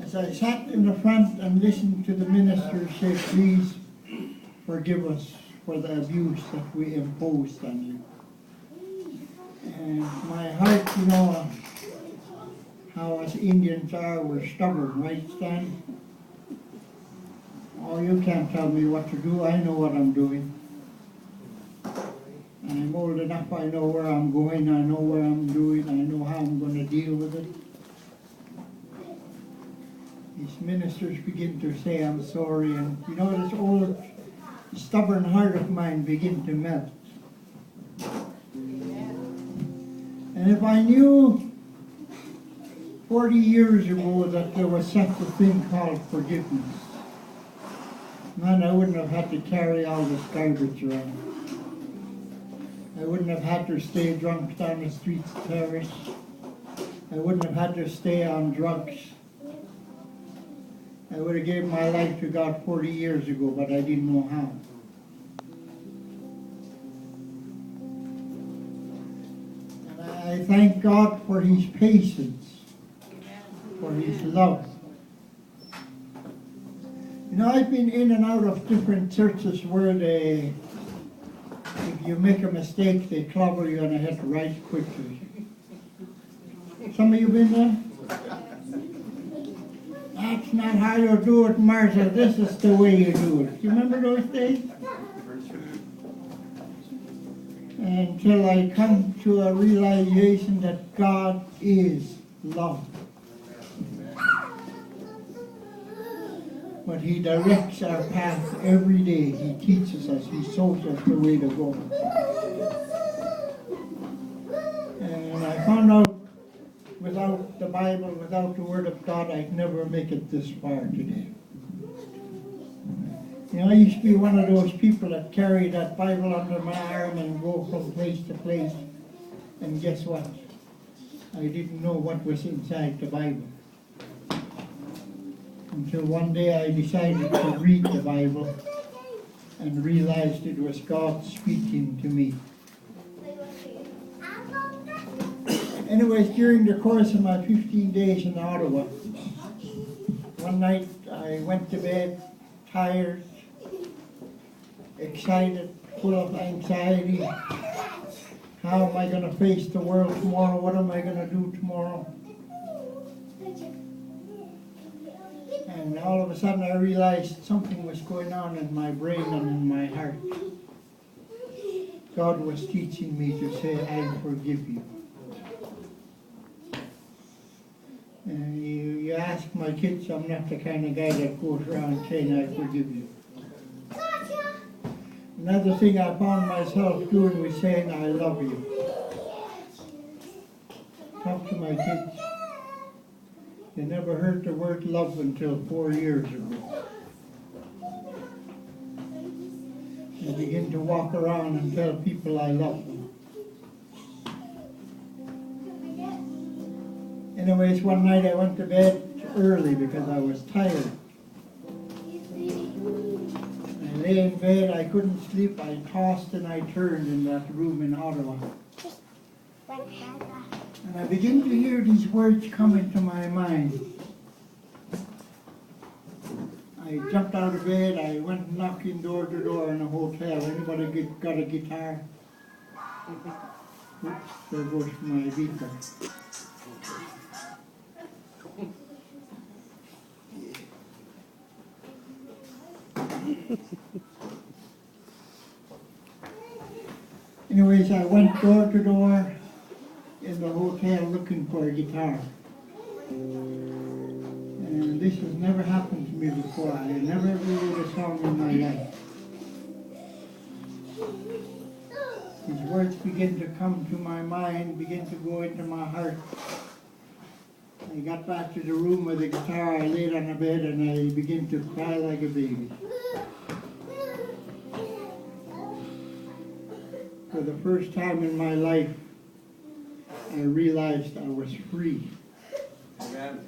As I sat in the front and listened to the minister say, please forgive us for the abuse that we imposed on you. And my heart, you know, how us Indians are, we're stubborn, right, Stan? Oh, you can't tell me what to do, I know what I'm doing. And I'm old enough, I know where I'm going, I know what I'm doing, I know how I'm going to deal with it. These ministers begin to say, I'm sorry, and you know, this old stubborn heart of mine begin to melt. And if I knew 40 years ago that there was such a thing called forgiveness, man, I wouldn't have had to carry all this garbage around. I wouldn't have had to stay drunk down the streets of Paris. I wouldn't have had to stay on drugs. I would have given my life to God 40 years ago, but I didn't know how. And I thank God for His patience, for His love. You know, I've been in and out of different churches where if you make a mistake, they clobber you on the head right quickly. Some of you been there? That's not how you do it, Martha. This is the way you do it. You remember those days? Until I come to a realization that God is love. But He directs our path every day. He teaches us. He shows us the way to go. And I found out without the Bible, without the Word of God, I'd never make it this far today. You know, I used to be one of those people that carry that Bible under my arm and go from place to place. And guess what? I didn't know what was inside the Bible. Until one day I decided to read the Bible and realized it was God speaking to me. Anyways, during the course of my 15 days in Ottawa, one night I went to bed tired, excited, full of anxiety. How am I going to face the world tomorrow? What am I going to do tomorrow? And all of a sudden I realized something was going on in my brain and in my heart. God was teaching me to say, I forgive you. And you ask my kids, I'm not the kind of guy that goes around saying, I forgive you. Another thing I found myself doing was saying, I love you. Talk to my kids. They never heard the word love until 4 years ago. I begin to walk around and tell people I love them. Anyways, one night I went to bed early because I was tired. I lay in bed, I couldn't sleep, I tossed and I turned in that room in Ottawa. And I begin to hear these words come into my mind. I jumped out of bed, I went knocking door to door in a hotel. Anybody got a guitar? Oops, there goes my beeper. Anyways, I went door to door in the hotel looking for a guitar. And this has never happened to me before. I never wrote a song in my life. These words begin to come to my mind, begin to go into my heart. I got back to the room with the guitar, I laid on the bed and I began to cry like a baby. For the first time in my life, I realized I was free. Amen.